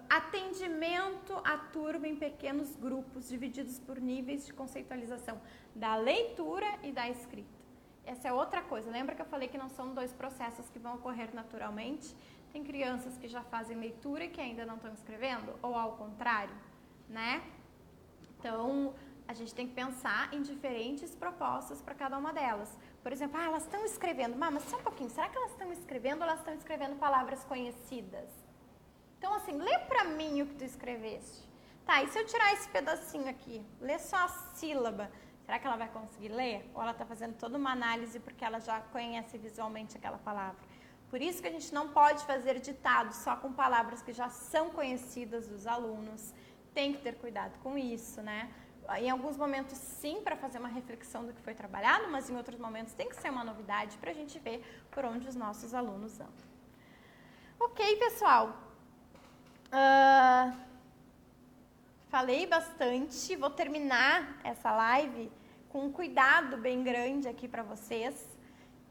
atendimento à turma em pequenos grupos, divididos por níveis de conceitualização da leitura e da escrita. Essa é outra coisa, lembra que eu falei que não são dois processos que vão ocorrer naturalmente? Tem crianças que já fazem leitura e que ainda não estão escrevendo, ou ao contrário, né? Então, a gente tem que pensar em diferentes propostas para cada uma delas. Por exemplo, elas estão escrevendo, mas só um pouquinho, será que elas estão escrevendo ou elas estão escrevendo palavras conhecidas? Então, assim, lê pra mim o que tu escreveste. Tá, e se eu tirar esse pedacinho aqui, lê só a sílaba, será que ela vai conseguir ler? Ou ela está fazendo toda uma análise porque ela já conhece visualmente aquela palavra? Por isso que a gente não pode fazer ditado só com palavras que já são conhecidas dos alunos. Tem que ter cuidado com isso, né? Em alguns momentos, sim, para fazer uma reflexão do que foi trabalhado, mas em outros momentos tem que ser uma novidade para a gente ver por onde os nossos alunos andam. Ok, pessoal. Falei bastante, vou terminar essa live com um cuidado bem grande aqui para vocês,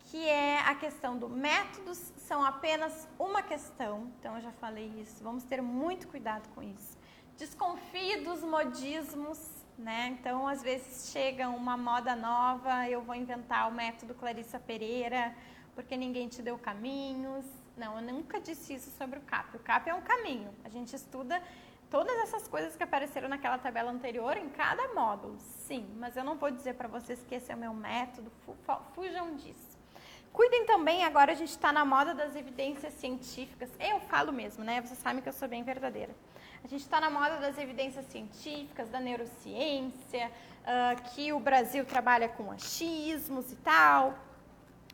que é a questão do métodos são apenas uma questão, então eu já falei isso, vamos ter muito cuidado com isso. Desconfie dos modismos, né? Então às vezes chega uma moda nova, eu vou inventar o método Clarissa Pereira, porque ninguém te deu caminhos. Não, eu nunca disse isso sobre o CAP. O CAP é um caminho. A gente estuda todas essas coisas que apareceram naquela tabela anterior em cada módulo. Sim, mas eu não vou dizer para vocês que esse é o meu método. Fujam disso. Cuidem também, agora a gente está na moda das evidências científicas. Eu falo mesmo, né? Vocês sabem que eu sou bem verdadeira. A gente está na moda das evidências científicas, da neurociência, que o Brasil trabalha com achismos e tal.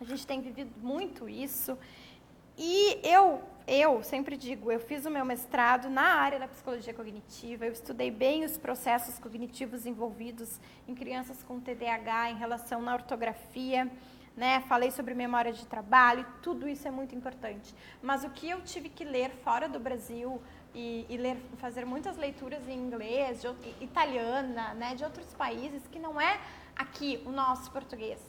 A gente tem vivido muito isso. E eu sempre digo, eu fiz o meu mestrado na área da psicologia cognitiva, eu estudei bem os processos cognitivos envolvidos em crianças com TDAH em relação à ortografia, né? Falei sobre memória de trabalho, tudo isso é muito importante. Mas o que eu tive que ler fora do Brasil e fazer muitas leituras em inglês, italiana, né? De outros países, que não é aqui o nosso português.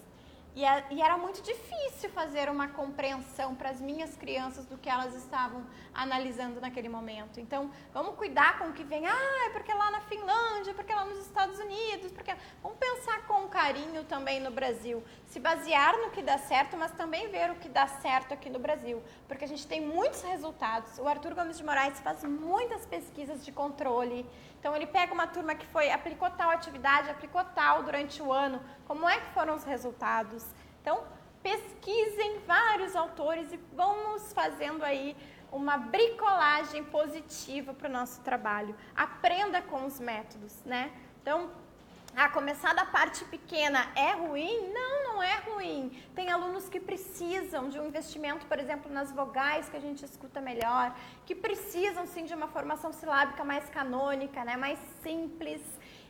E era muito difícil fazer uma compreensão para as minhas crianças do que elas estavam analisando naquele momento. Então, vamos cuidar com o que vem. É porque lá na Finlândia, porque lá nos Estados Unidos, porque... Vamos pensar com carinho também no Brasil. Se basear no que dá certo, mas também ver o que dá certo aqui no Brasil. Porque a gente tem muitos resultados. O Arthur Gomes de Moraes faz muitas pesquisas de controle. Então, ele pega uma turma que aplicou tal atividade, aplicou tal durante o ano. Como é que foram os resultados? Então, pesquisem vários autores e vamos fazendo aí uma bricolagem positiva para o nosso trabalho. Aprenda com os métodos, né? Então, começar da parte pequena é ruim? Não, não é ruim. Tem alunos que precisam de um investimento, por exemplo, nas vogais, que a gente escuta melhor, que precisam, sim, de uma formação silábica mais canônica, né? Mais simples.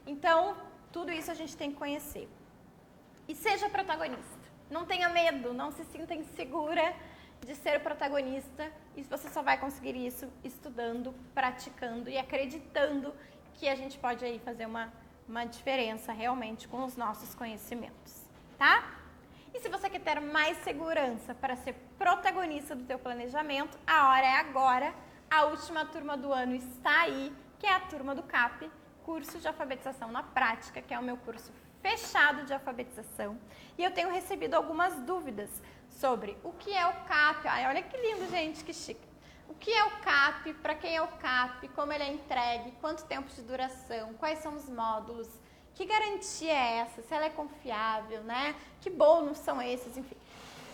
Então, tudo isso a gente tem que conhecer. E seja protagonista. Não tenha medo, não se sinta insegura de ser protagonista. E você só vai conseguir isso estudando, praticando e acreditando que a gente pode aí fazer uma diferença realmente com os nossos conhecimentos, tá? E se você quer ter mais segurança para ser protagonista do teu planejamento, a hora é agora. A última turma do ano está aí, que é a turma do CAP, curso de alfabetização na prática, que é o meu curso fechado de alfabetização. E eu tenho recebido algumas dúvidas sobre o que é o CAP. Ai, olha que lindo, gente, que chique. O que é o CAP, para quem é o CAP, como ele é entregue, quanto tempo de duração, quais são os módulos, que garantia é essa, se ela é confiável, né? Que bônus são esses, enfim.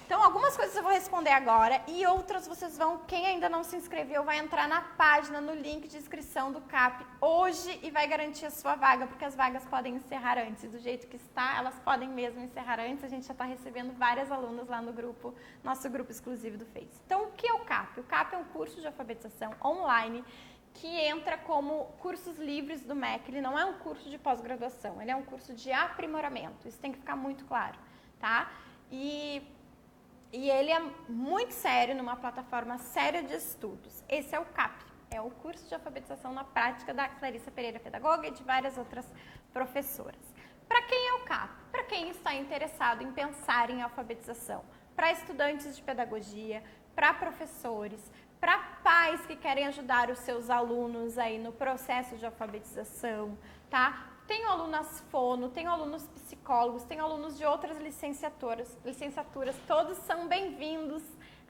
Então, algumas coisas eu vou responder agora e outras vocês vão, quem ainda não se inscreveu, vai entrar na página, no link de inscrição do CAP hoje e vai garantir a sua vaga, porque as vagas podem encerrar antes. Do jeito que está, elas podem mesmo encerrar antes. A gente já está recebendo várias alunas lá no grupo, nosso grupo exclusivo do Face. Então, o que é o CAP? O CAP é um curso de alfabetização online que entra como cursos livres do MEC. Ele não é um curso de pós-graduação, ele é um curso de aprimoramento. Isso tem que ficar muito claro, tá? E ele é muito sério, numa plataforma séria de estudos. Esse é o CAP, é o curso de alfabetização na prática da Clarissa Pereira Pedagoga e de várias outras professoras. Para quem é o CAP? Para quem está interessado em pensar em alfabetização. Para estudantes de pedagogia, para professores, para pais que querem ajudar os seus alunos aí no processo de alfabetização, tá? Tenho alunas fono, tenho alunos psicólogos, tenho alunos de outras licenciaturas, todos são bem-vindos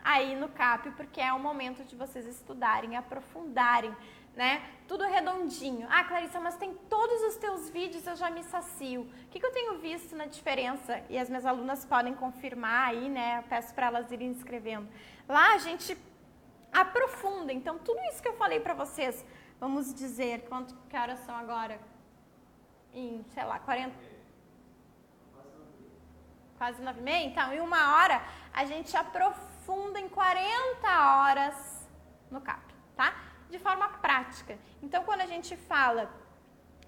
aí no CAP, porque é o momento de vocês estudarem, aprofundarem, né? Tudo redondinho. Ah, Clarissa, mas tem todos os teus vídeos, eu já me sacio. O que eu tenho visto na diferença? E as minhas alunas podem confirmar aí, né? Eu peço para elas irem escrevendo. Lá a gente aprofunda, então tudo isso que eu falei para vocês, vamos dizer, que horas são agora? Em, sei lá, 40... Quase 9h30? Então, em 1 hora, a gente aprofunda em 40 horas no CAP, tá? De forma prática. Então, quando a gente fala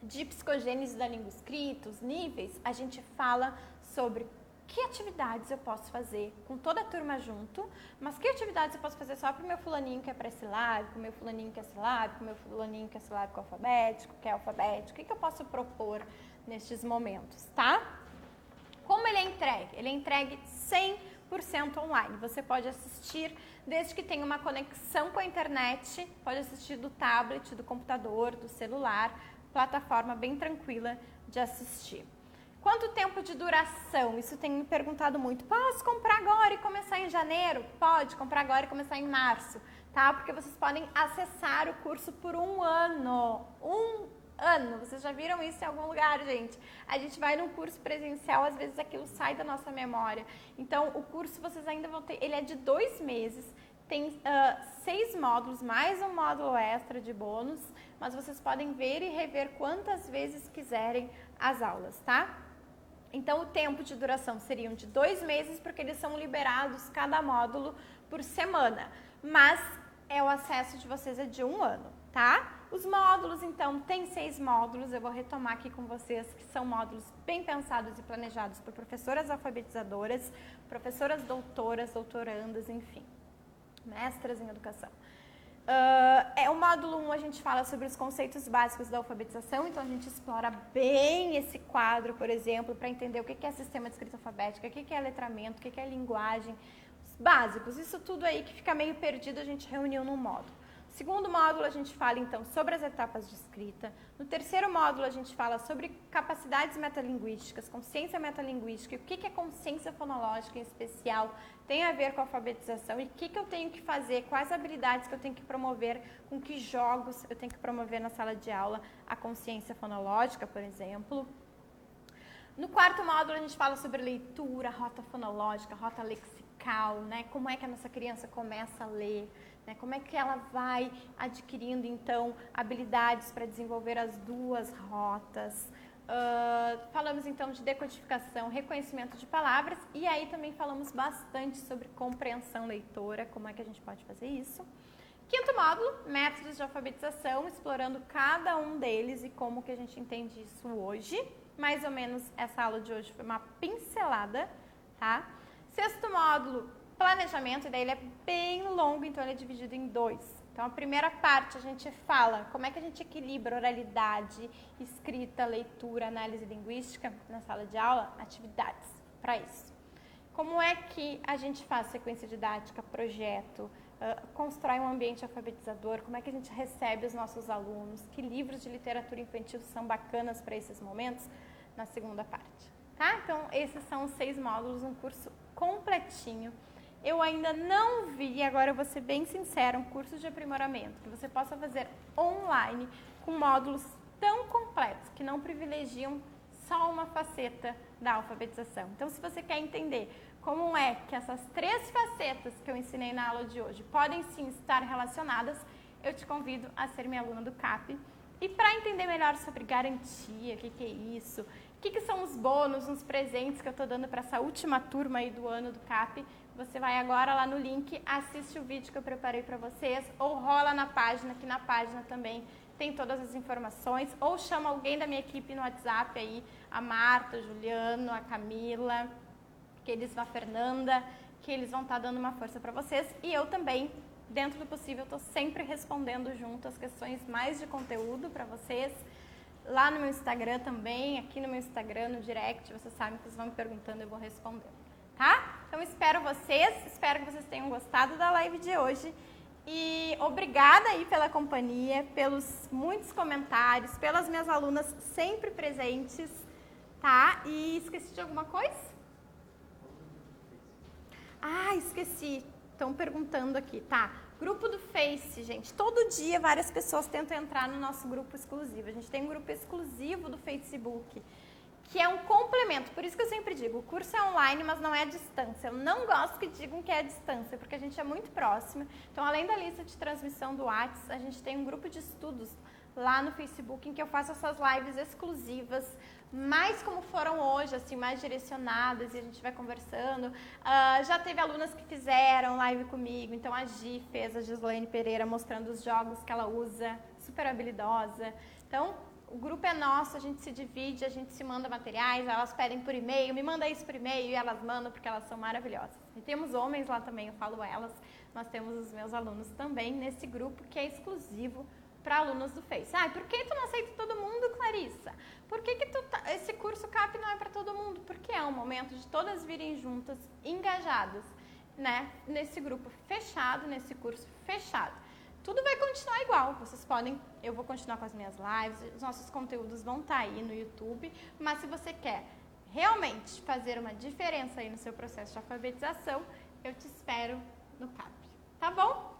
de psicogênese da língua escrita, os níveis, a gente fala sobre que atividades eu posso fazer com toda a turma junto, mas que atividades eu posso fazer só para o meu fulaninho que é pré-silábico, o meu fulaninho que é silábico, o meu fulaninho que é silábico alfabético, que é alfabético, o que eu posso propor nestes momentos, tá? Como ele é entregue? Ele é entregue 100% online. Você pode assistir desde que tenha uma conexão com a internet, pode assistir do tablet, do computador, do celular, plataforma bem tranquila de assistir. Quanto tempo de duração? Isso tem me perguntado muito. Posso comprar agora e começar em janeiro? Pode comprar agora e começar em março, tá? Porque vocês podem acessar o curso por 1 ano. 1 ano. Vocês já viram isso em algum lugar, gente? A gente vai num curso presencial, às vezes aquilo sai da nossa memória. Então, o curso vocês ainda vão ter... Ele é de 2 meses. Tem 6 módulos, mais um módulo extra de bônus. Mas vocês podem ver e rever quantas vezes quiserem as aulas, tá? Então, o tempo de duração seriam de 2 meses, porque eles são liberados cada módulo por semana. Mas o acesso de vocês é de 1 ano, tá? Os módulos, então, tem 6 módulos. Eu vou retomar aqui com vocês, que são módulos bem pensados e planejados por professoras alfabetizadoras, professoras doutoras, doutorandas, enfim, mestras em educação. O módulo 1 a gente fala sobre os conceitos básicos da alfabetização, então a gente explora bem esse quadro, por exemplo, para entender o que é sistema de escrita alfabética, o que é letramento, o que é linguagem, os básicos, isso tudo aí que fica meio perdido a gente reuniu num módulo. Segundo módulo, a gente fala, então, sobre as etapas de escrita. No terceiro módulo, a gente fala sobre capacidades metalinguísticas, consciência metalinguística, e o que é consciência fonológica em especial tem a ver com a alfabetização e o que eu tenho que fazer, quais habilidades que eu tenho que promover, com que jogos eu tenho que promover na sala de aula, a consciência fonológica, por exemplo. No quarto módulo, a gente fala sobre leitura, rota fonológica, rota lexical, né? Como é que a nossa criança começa a ler, né? Como é que ela vai adquirindo, então, habilidades para desenvolver as 2 rotas. Falamos, então, de decodificação, reconhecimento de palavras e aí também falamos bastante sobre compreensão leitora, como é que a gente pode fazer isso. Quinto módulo, métodos de alfabetização, explorando cada um deles e como que a gente entende isso hoje. Mais ou menos essa aula de hoje foi uma pincelada, tá? Sexto módulo, planejamento, e daí ele é bem longo, então ele é dividido em 2. Então, a primeira parte a gente fala como é que a gente equilibra oralidade, escrita, leitura, análise linguística na sala de aula, atividades para isso. Como é que a gente faz sequência didática, projeto, constrói um ambiente alfabetizador, como é que a gente recebe os nossos alunos, que livros de literatura infantil são bacanas para esses momentos, na segunda parte. Tá? Então, esses são os 6 módulos, um curso completinho. Eu ainda não vi, agora eu vou ser bem sincera, um curso de aprimoramento que você possa fazer online com módulos tão completos, que não privilegiam só uma faceta da alfabetização. Então, se você quer entender como é que essas 3 facetas que eu ensinei na aula de hoje podem sim estar relacionadas, eu te convido a ser minha aluna do CAP. E para entender melhor sobre garantia, o que é isso, o que são os bônus, os presentes que eu estou dando para essa última turma aí do ano do CAP, você vai agora lá no link, assiste o vídeo que eu preparei para vocês, ou rola na página, que na página também tem todas as informações, ou chama alguém da minha equipe no WhatsApp aí, a Marta, o Juliano, a Camila, a Fernanda, que eles vão estar dando uma força para vocês. E eu também, dentro do possível, estou sempre respondendo junto as questões mais de conteúdo para vocês. Lá no meu Instagram também, aqui no meu Instagram, no direct, vocês sabem que vocês vão me perguntando, eu vou respondendo, tá? Então, espero que vocês tenham gostado da live de hoje. E obrigada aí pela companhia, pelos muitos comentários, pelas minhas alunas sempre presentes, tá? E esqueci de alguma coisa? Ah, esqueci. Estão perguntando aqui, tá? Grupo do Face, gente. Todo dia várias pessoas tentam entrar no nosso grupo exclusivo. A gente tem um grupo exclusivo do Facebook, que é um complemento. Por isso que eu sempre digo, o curso é online, mas não é à distância. Eu não gosto que digam que é à distância, porque a gente é muito próximo. Então, além da lista de transmissão do WhatsApp, a gente tem um grupo de estudos lá no Facebook, em que eu faço essas lives exclusivas, mais como foram hoje, assim, mais direcionadas, e a gente vai conversando. Já teve alunas que fizeram live comigo, então a Gi fez, a Gislaine Pereira, mostrando os jogos que ela usa, super habilidosa. Então, o grupo é nosso, a gente se divide, a gente se manda materiais, elas pedem por e-mail, me manda isso por e-mail, e elas mandam porque elas são maravilhosas. E temos homens lá também, eu falo elas, nós temos os meus alunos também nesse grupo que é exclusivo para alunos do Face. Ah, por que tu não aceita todo mundo, Clarissa? Por que esse curso CAP não é para todo mundo? Porque é um momento de todas virem juntas, engajadas, né? Nesse grupo fechado, nesse curso fechado. Tudo vai continuar igual, vocês podem, eu vou continuar com as minhas lives, os nossos conteúdos vão estar aí no YouTube, mas se você quer realmente fazer uma diferença aí no seu processo de alfabetização, eu te espero no CAP, tá bom?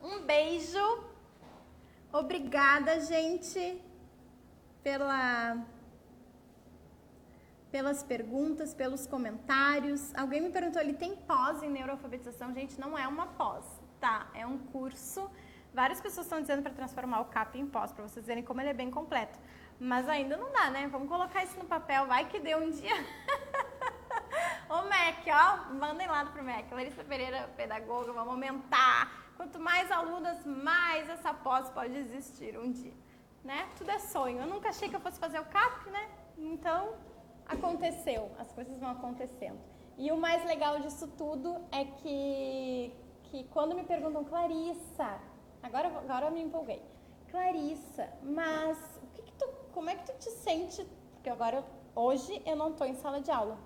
Um beijo, obrigada, gente, pelas perguntas, pelos comentários. Alguém me perguntou, ele tem pós em neuroalfabetização? Gente, não é uma pós. Tá, é um curso, várias pessoas estão dizendo para transformar o CAP em pós, para vocês verem como ele é bem completo. Mas ainda não dá, né? Vamos colocar isso no papel, vai que dê um dia. Ô MEC, ó, mandem lá pro MEC. Larissa Pereira, pedagoga, vamos aumentar. Quanto mais alunas, mais essa pós pode existir um dia, né? Tudo é sonho. Eu nunca achei que eu fosse fazer o CAP, né? Então, aconteceu, as coisas vão acontecendo. E o mais legal disso tudo é que quando me perguntam, Clarissa, agora eu me empolguei, Clarissa, mas como é que tu te sente? Porque hoje eu não estou em sala de aula.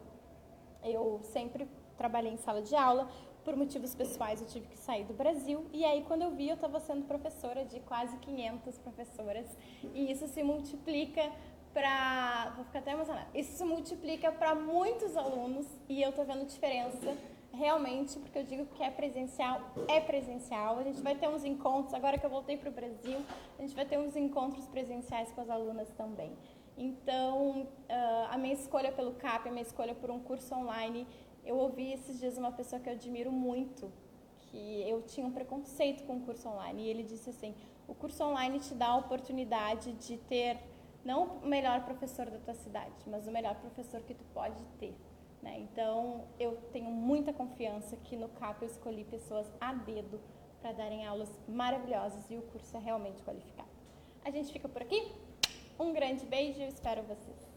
Eu sempre trabalhei em sala de aula, por motivos pessoais eu tive que sair do Brasil, e aí quando eu vi eu estava sendo professora de quase 500 professoras, e isso se multiplica vou ficar até emocionada, isso se multiplica para muitos alunos, e eu tô vendo diferença realmente, porque eu digo que é presencial, a gente vai ter uns encontros, agora que eu voltei para o Brasil, a gente vai ter uns encontros presenciais com as alunas também. Então, a minha escolha pelo CAP, a minha escolha por um curso online, eu ouvi esses dias uma pessoa que eu admiro muito, que eu tinha um preconceito com o curso online, e ele disse assim, o curso online te dá a oportunidade de ter, não o melhor professor da tua cidade, mas o melhor professor que tu pode ter. Então, eu tenho muita confiança que no CAP eu escolhi pessoas a dedo para darem aulas maravilhosas e o curso é realmente qualificado. A gente fica por aqui. Um grande beijo e eu espero vocês.